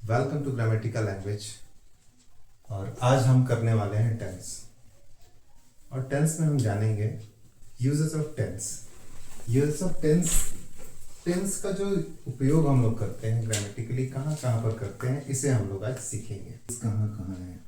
Welcome to grammatical language. और आज हम करने वाले हैं टेंस। और टेंस में हम जानेंगे uses of tense. Uses of tense, tense का जो उपयोग हम लोग करते हैं ग्रामेटिकली कहाँ कहाँ पर करते हैं, इसे हम लोग आज सीखेंगे। कहाँ कहाँ है,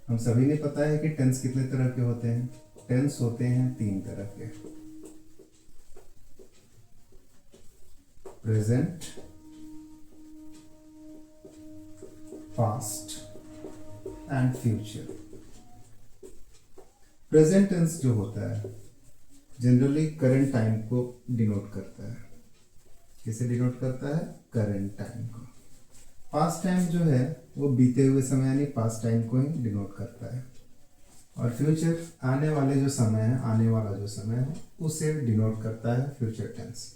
हम सभी ने पता है कि टेंस कितने तरह के होते हैं। टेंस होते हैं 3 तरह के, present, past and future. Present tense जो होता है जनरली करंट टाइम को डिनोट करता है। किसे डिनोट करता है? करंट टाइम को। पास्ट टाइम जो है वो बीते हुए समय यानी पास्ट टाइम को ही डिनोट करता है। और फ्यूचर आने वाले जो समय है, आने वाला जो समय है उसे डिनोट करता है फ्यूचर टेंस।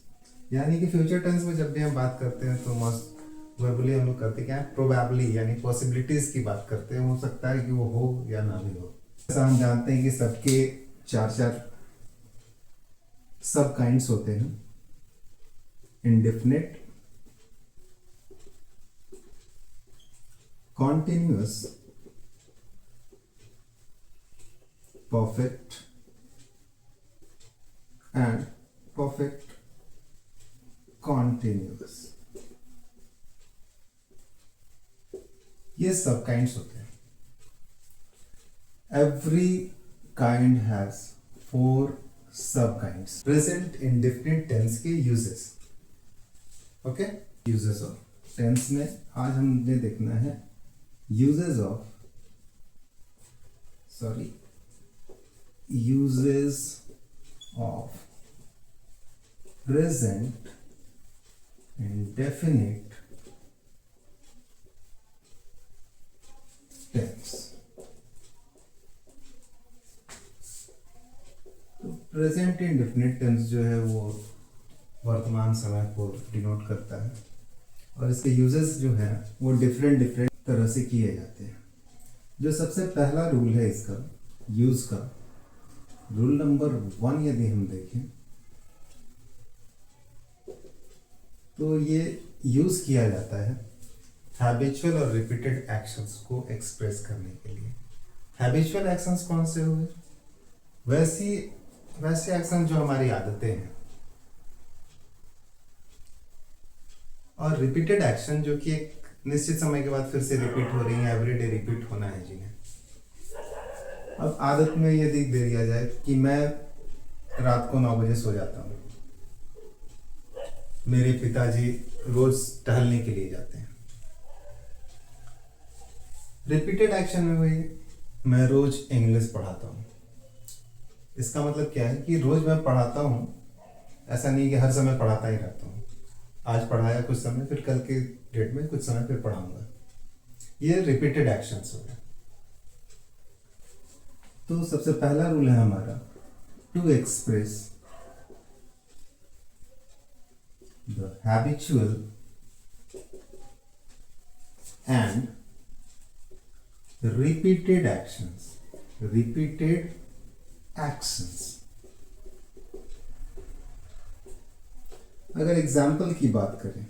यानी कि फ्यूचर टेंस में जब भी हम बात करते हैं तो मस्ट वर्बली हम लोग करते क्या है, प्रोबेबली यानी पॉसिबिलिटीज की बात करते हैं। हो सकता है कि वो हो या ना भी हो। ऐसा हम जानते हैं कि सबके 4 सब काइंड्स होते हैं, indefinite, continuous, perfect and perfect continuous. ये सब काइंड्स होते हैं। Every kind has 4 sub kinds. Present indefinite tense के uses. Okay, uses of tense में आज हमने देखना है uses of present indefinite tense. तो प्रेजेंट इंडेफिनिट टेंस जो है वो वर्तमान समय को डिनोट करता है और इसके यूजेस जो है वो डिफरेंट तरह से किए जाते हैं। जो सबसे पहला रूल है इसका यूज का, रूल नंबर 1 यदि हम देखें तो ये यूज किया जाता है हैबिचुअल और रिपीटेड एक्शंस को एक्सप्रेस करने के लिए। हैबिचुअल एक्शंस कौन से हुए? वैसे एक्शन जो हमारी आदतें हैं। और रिपीटेड एक्शन जो कि एक निश्चित समय के बाद फिर से रिपीट हो रही है, एवरीडे रिपीट होना है जिन्हें। अब आदत में यदि दे दिया जाए कि मैं रात को 9 बजे सो जाता हूँ, मेरे पिताजी रोज टहलने के लिए जाते हैं। रिपीटेड एक्शन में वही, मैं रोज इंग्लिश पढ़ाता हूँ। इसका मतलब क्या है कि रोज मैं पढ़ाता हूँ, ऐसा नहीं कि हर समय पढ़ाता ही रहता हूँ। आज पढ़ाया कुछ समय, फिर कल के डेट में कुछ समय फिर पढ़ाऊंगा। ये रिपीटेड एक्शंस हो गए। तो सबसे पहला रूल है हमारा to express the habitual and repeated actions। अगर एग्जाम्पल की बात करें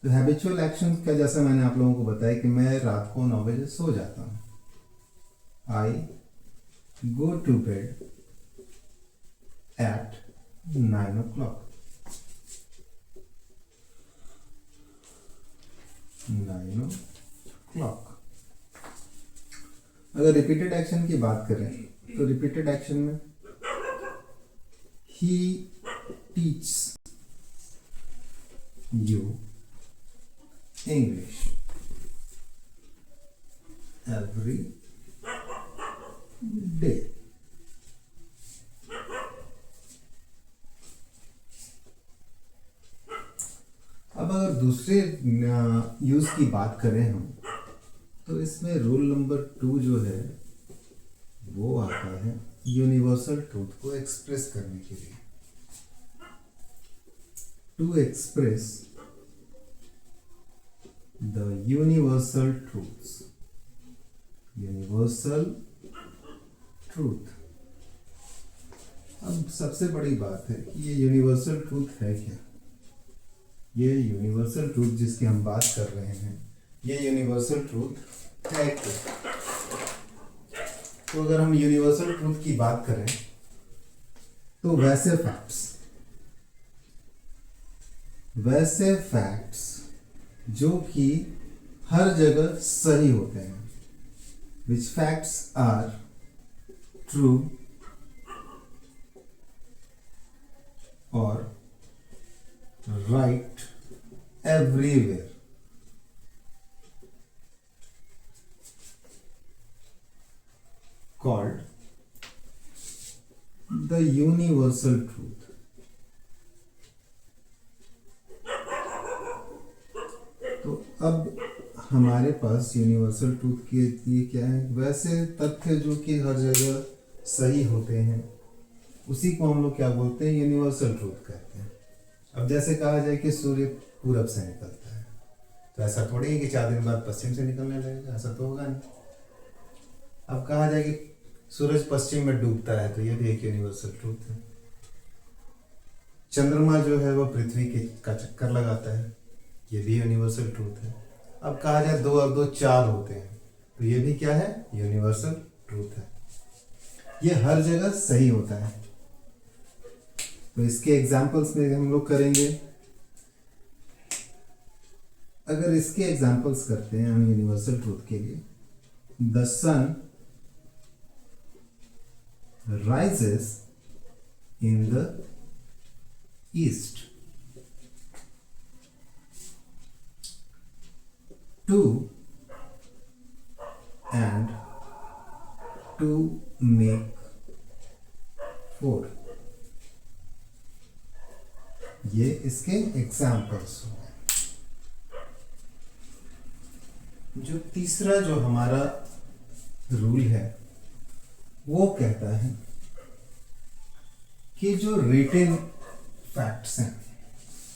तो हैबिचुअल एक्शन का जैसा मैंने आप लोगों को बताया कि मैं रात को 9 बजे सो जाता हूं। I go to bed at 9 o'clock। 9 o'clock। अगर रिपीटेड एक्शन की बात करें तो रिपीटेड एक्शन में ही teach you English every day. अब अगर दूसरे यूज की बात करें हम तो इसमें रूल नंबर 2 जो है वो आता है यूनिवर्सल ट्रूथ को एक्सप्रेस करने के लिए। To express the universal truth. अब सबसे बड़ी बात है कि ये यूनिवर्सल ट्रूथ है क्या? ये यूनिवर्सल ट्रूथ जिसकी हम बात कर रहे हैं, ये यूनिवर्सल ट्रूथ है क्या? तो अगर हम यूनिवर्सल ट्रूथ की बात करें तो वैसे फैक्ट्स जो कि हर जगह सही होते हैं, which facts are true or right everywhere, called the universal truth. तो अब हमारे पास यूनिवर्सल ट्रूथ के लिए क्या है? वैसे तथ्य जो कि हर जगह सही होते हैं, उसी को हम लोग क्या बोलते हैं? यूनिवर्सल ट्रूथ कहते हैं। अब जैसे कहा जाए कि सूर्य पूरब से निकलता है, तो ऐसा थोड़ी है कि 4 दिन बाद पश्चिम से निकलने लगेगा, ऐसा तो होगा नहीं। अब कहा जाए कि सूरज पश्चिम में डूबता है, तो ये भी एक यूनिवर्सल ट्रूथ है। चंद्रमा जो है वो पृथ्वी का चक्कर लगाता है, ये भी यूनिवर्सल ट्रूथ है। अब कहा जाए 2 और 2 4 होते हैं, तो ये भी क्या है? यूनिवर्सल ट्रूथ है। ये हर जगह सही होता है। तो इसके एग्जाम्पल्स में हम लोग करेंगे। अगर इसके एग्जाम्पल्स करते हैं हम यूनिवर्सल ट्रूथ के लिए, the sun rises in the east to and to make 4। ये इसके एग्जाम्पल्स हो गए। जो तीसरा जो हमारा रूल है वो कहता है कि जो रिटेन फैक्ट्स हैं,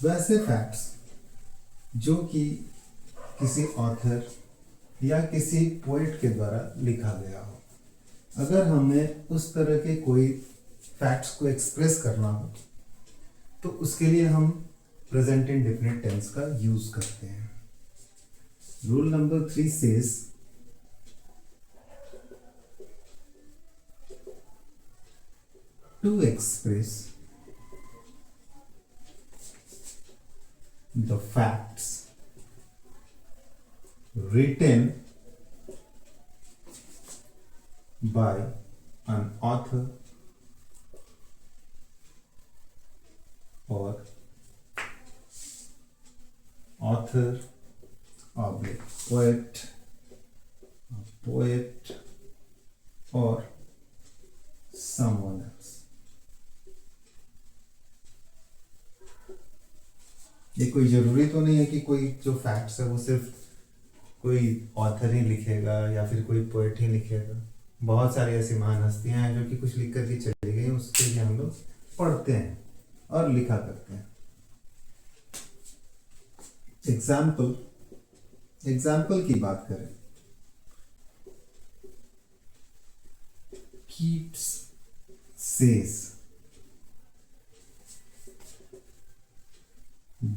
वैसे फैक्ट्स जो कि किसी ऑथर या किसी पोइट के द्वारा लिखा गया हो, अगर हमें उस तरह के कोई फैक्ट्स को एक्सप्रेस करना हो तो उसके लिए हम प्रेजेंट इंडेफिनिट टेंस का यूज करते हैं। Rule number 3 says to express the facts written by an author or poet, or someone else। ये कोई जरूरी तो नहीं है कि कोई जो फैक्ट्स है वो सिर्फ कोई ऑथर ही लिखेगा या फिर कोई पोएट ही लिखेगा। बहुत सारी ऐसी महान हस्तियां हैं जो कि कुछ लिख करके चली गई, उसके लिए हम लोग पढ़ते हैं और लिखा करते हैं। एग्जाम्पल की बात करें, Keats says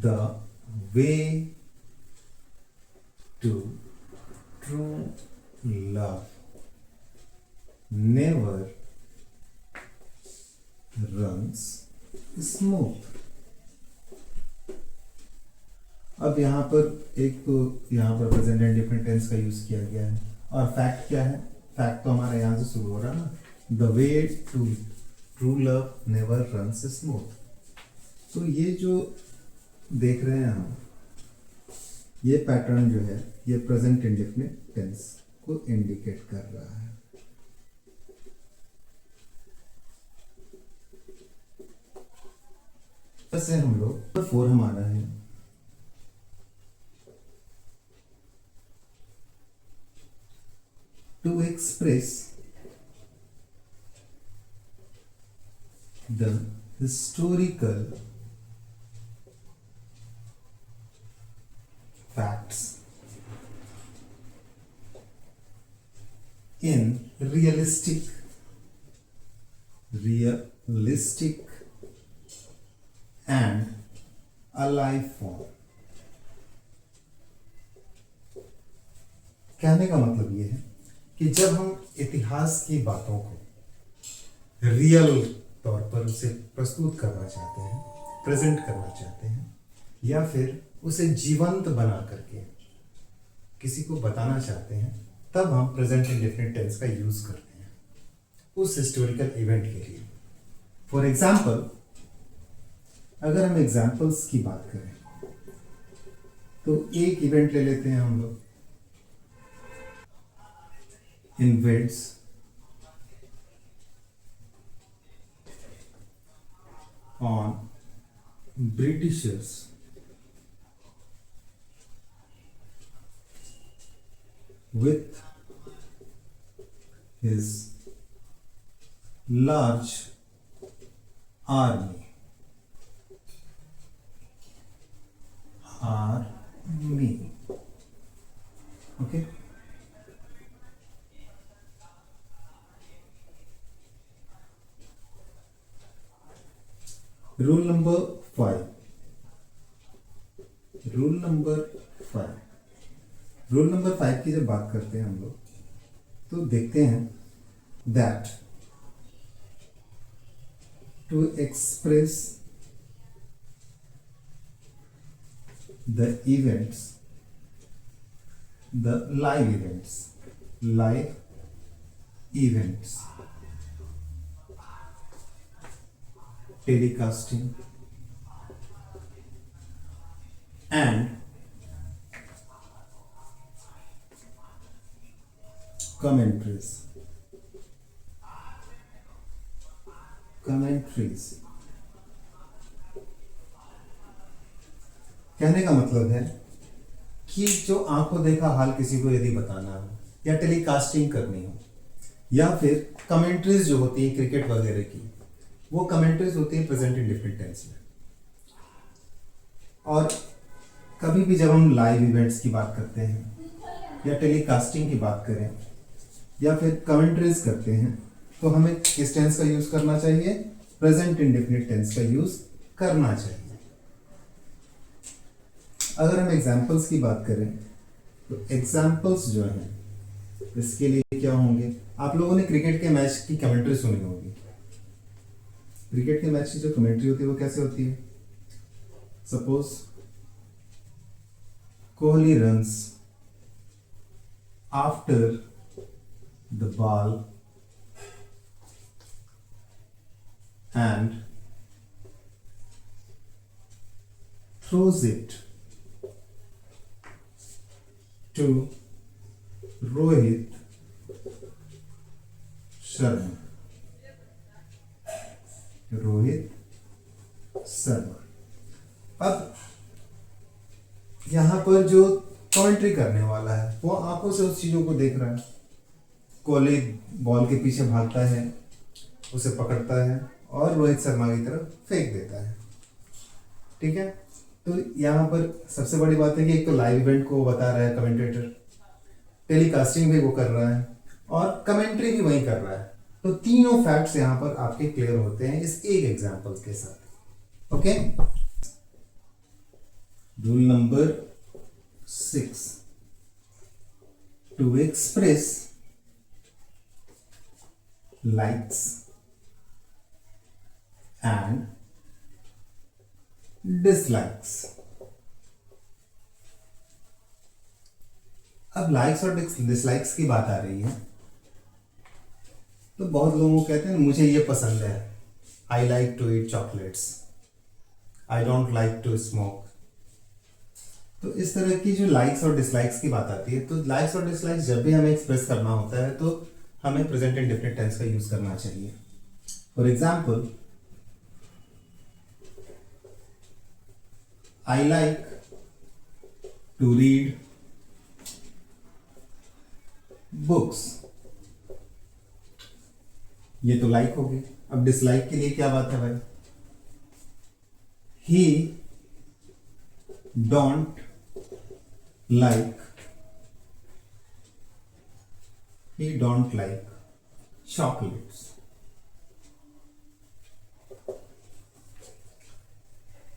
the way to true love never runs smooth। अब यहाँ पर एक तो यहाँ पर प्रेजेंट इंडेफिनिट टेंस का यूज किया गया है, और फैक्ट क्या है? फैक्ट तो हमारा यहाँ से शुरू हो रहा है ना, the way to true love never runs smooth. तो ये जो देख रहे हैं हम, ये पैटर्न जो है ये प्रेजेंट इंडेफिनिट टेंस को इंडिकेट कर रहा है। वैसे हम लोग 4 हमारा है, to express the historical facts in realistic and alive form। कहने का मतलब ये है कि जब हम इतिहास की बातों को रियल तौर पर उसे प्रस्तुत करना चाहते हैं, प्रेजेंट करना चाहते हैं, या फिर उसे जीवंत बना करके किसी को बताना चाहते हैं, तब हम प्रेजेंट इंडेफिनिट टेंस का यूज करते हैं उस हिस्टोरिकल इवेंट के लिए। फॉर एग्जाम्पल, अगर हम एग्जाम्पल्स की बात करें तो एक इवेंट ले लेते हैं हम लोग, invades on Britishers with his large army. Okay. Rule number 5 की जब बात करते हैं हम लोग तो देखते हैं that to express the events, the live events telecasting and commentaries कहने का मतलब है कि जो आंखों देखा हाल किसी को यदि बताना हो या टेलीकास्टिंग करनी हो, या फिर कमेंट्रीज जो होती है क्रिकेट वगैरह की, वो कमेंट्रीज होती है प्रेजेंट इंडेफिनिट टेंस में। और कभी भी जब हम लाइव इवेंट्स की बात करते हैं या टेलीकास्टिंग की बात करें या फिर कमेंट्रीज करते हैं तो हमें किस टेंस का यूज करना चाहिए? प्रेजेंट इंडेफिनिट टेंस का यूज करना चाहिए। अगर हम एग्जाम्पल्स की बात करें तो एग्जाम्पल्स जो हैं इसके लिए क्या होंगे? आप लोगों ने क्रिकेट के मैच की कमेंट्री सुनी होगी। क्रिकेट के मैच की जो कमेंट्री होती है वो कैसे होती है? Suppose Kohli runs after the ball and throws it to Rohit Sharma. अब यहां पर जो कमेंट्री करने वाला है वो आंखों से उस चीजों को देख रहा है। कोहली बॉल के पीछे भागता है, उसे पकड़ता है और रोहित शर्मा की तरफ फेंक देता है। ठीक है, तो यहाँ पर सबसे बड़ी बात है कि एक तो लाइव इवेंट को बता रहा है कमेंटेटर, टेलीकास्टिंग भी वो कर रहा है और कमेंट्री भी वही कर रहा है। तो तीनों फैक्ट्स यहां पर आपके क्लियर होते हैं इस एक एग्जांपल के साथ। Okay, rule number 6, to express likes and dislikes. अब लाइक्स और डिसलाइक्स की बात आ रही है तो बहुत लोगों को कहते हैं मुझे ये पसंद है, I like to eat chocolates, I don't like to smoke. तो इस तरह की जो लाइक्स और डिसलाइक्स की बात आती है, तो लाइक्स और डिसलाइक्स जब भी हमें एक्सप्रेस करना होता है तो हमें प्रेजेंट इंडेफिनिट टेंस का यूज करना चाहिए। For example, I like to read books, ये तो लाइक हो गई। अब डिसलाइक के लिए क्या बात है भाई? ही डोंट लाइक चॉकलेट्स।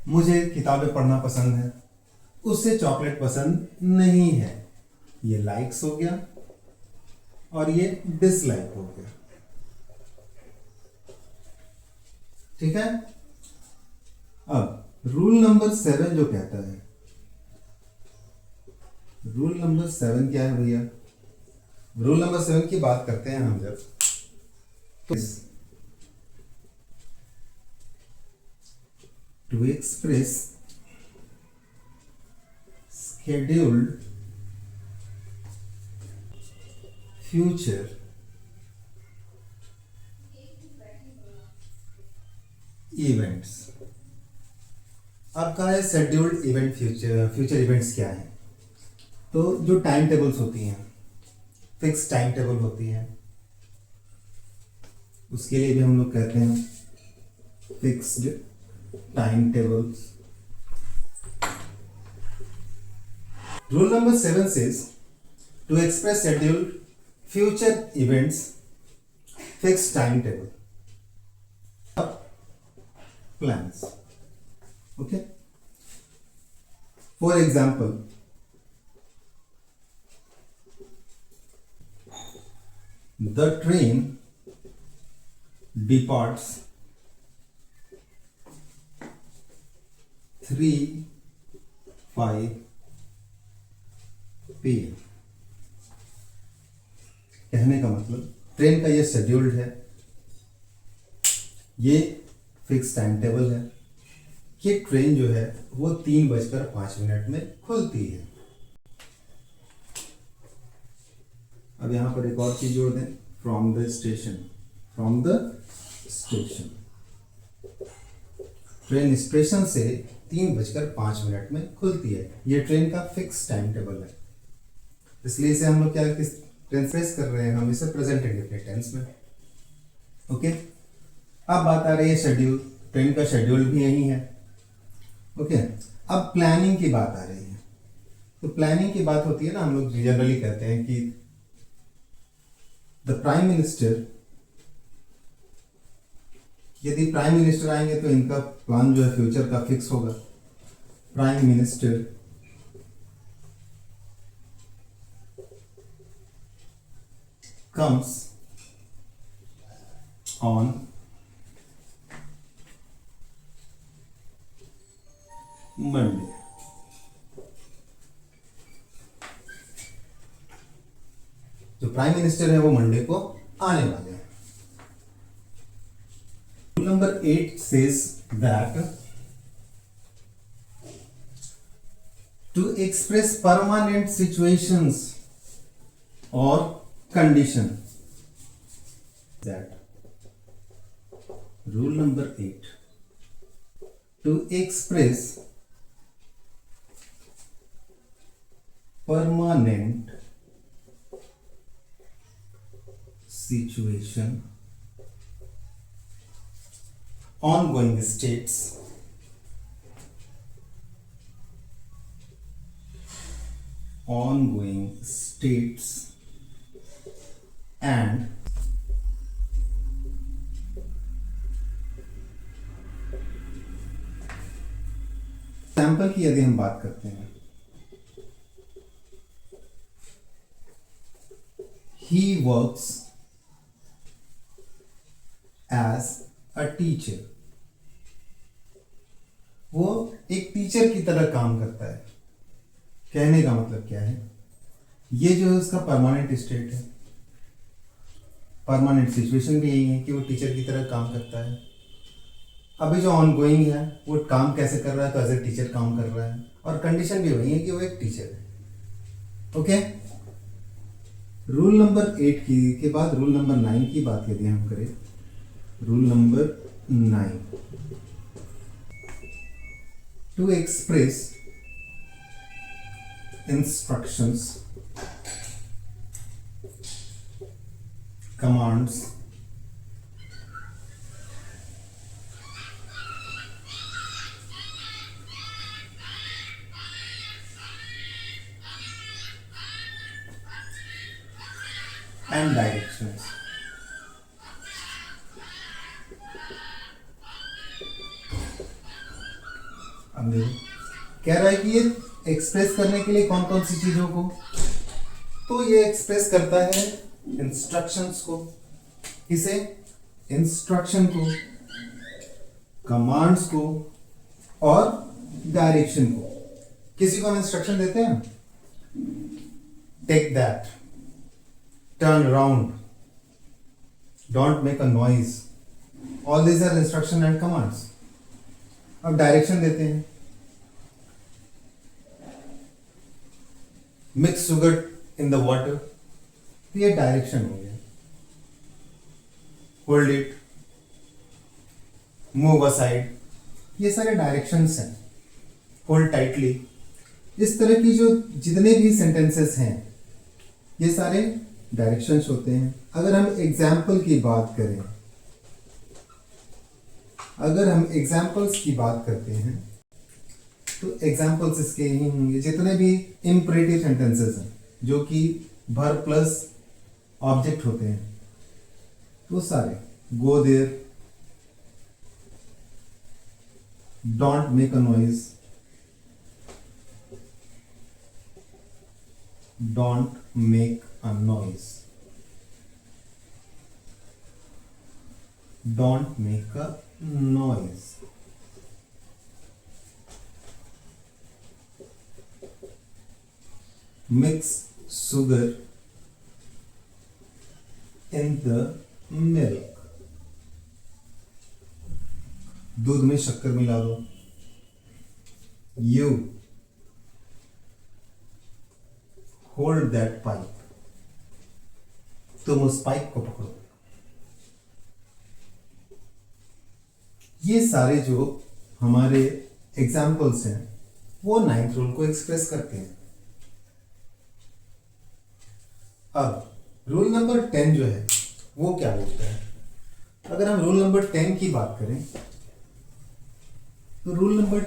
मुझे किताबें पढ़ना पसंद है, उससे चॉकलेट पसंद नहीं है। ये लाइक्स हो गया और ये डिसलाइक हो गया। ठीक है। अब रूल नंबर 7 जो कहता है, रूल नंबर 7 क्या है भैया? रूल नंबर 7 की बात करते हैं हम जब, तो to express scheduled future events। अब कहा है शेड्यूल्ड इवेंट, फ्यूचर इवेंट्स क्या है? तो जो टाइम टेबल्स होती हैं, फिक्स टाइम टेबल होती है, उसके लिए भी हम लोग कहते हैं fixed time tables. Rule number 7 says to express scheduled future events, fixed timetable, plans. Okay. For example, the train departs 3:05 PM। कहने का मतलब ट्रेन का ये शेड्यूल्ड है, ये फिक्स टाइम टेबल है कि ट्रेन जो है वो 3:05 में खुलती है। अब यहां पर एक और चीज जोड़ दें, from the station. From the station, train station से 3:05 में खुलती है। ये ट्रेन का फिक्स टाइम टेबल है, इसलिए इसे हम लोग क्या किस टेंस फेस कर रहे हैं, हम इसे प्रेजेंट इंडेफिनिट टेंस में। ओके। अब बात आ रही है शेड्यूल, ट्रेन का शेड्यूल भी यही है। ओके। अब प्लानिंग की बात आ रही है। तो प्लानिंग की बात होती है ना, हम लोग जनरली कहते हैं कि द प्राइम मिनिस्टर, यदि प्राइम मिनिस्टर आएंगे तो इनका प्लान जो है फ्यूचर का फिक्स होगा। Prime minister comes on Monday। जो प्राइम मिनिस्टर है वो मंडे को आने वाले हैं। Rule number 8 says that to express permanent situations or condition, that rule number 8, to express permanent situation, ongoing states, and sample की यदि हम बात करते हैं, he works as a teacher। वो एक टीचर की तरह काम करता है। कहने का मतलब क्या है, ये जो है उसका परमानेंट स्टेट है, परमानेंट सिचुएशन भी यही है कि वो टीचर की तरह काम करता है। अभी जो ऑनगोइंग है वो काम कैसे कर रहा है, तो एज ए टीचर काम कर रहा है, और कंडीशन भी वही है कि वो एक टीचर है। ओके। रूल नंबर 8 के बाद रूल नंबर 9 की बात यदि हम करें, rule number 9, to express instructions, commands, and directions। अब देखो कह रहा है कि ये एक्सप्रेस करने के लिए कौन कौन सी चीजों को, तो ये एक्सप्रेस करता है इंस्ट्रक्शंस को, इसे इंस्ट्रक्शन को, कमांड्स को और डायरेक्शन को। किसी को हम इंस्ट्रक्शन देते हैं, take that, turn around, don't make a noise, all these are instruction and commands. अब डायरेक्शन देते हैं, mix sugar in the water, तो ये डायरेक्शन हो गया। होल्ड इट, मूव असाइड, ये सारे डायरेक्शंस हैं। होल्ड टाइटली, इस तरह की जो जितने भी सेंटेंसेस हैं ये सारे डायरेक्शंस होते हैं। अगर हम एग्जाम्पल की बात करें, अगर हम एग्जाम्पल्स की बात करते हैं तो एग्जाम्पल्स इसके ही होंगे। जितने भी इम्परेटिव सेंटेंसेस हैं जो कि वर्ब प्लस ऑब्जेक्ट होते हैं, तो सारे go there, don't make a noise, don't make a noise, don't make a noise, mix sugar in the milk, दूध में शक्कर मिला दो, you होल्ड दैट पाइप, तुम उस पाइप को पकड़ो। ये सारे जो हमारे एग्जाम्पल्स हैं वो 9th रूल को एक्सप्रेस करते हैं। अब रूल नंबर 10 जो है वो क्या बोलता है? अगर हम रूल नंबर 10 की बात करें तो रूल नंबर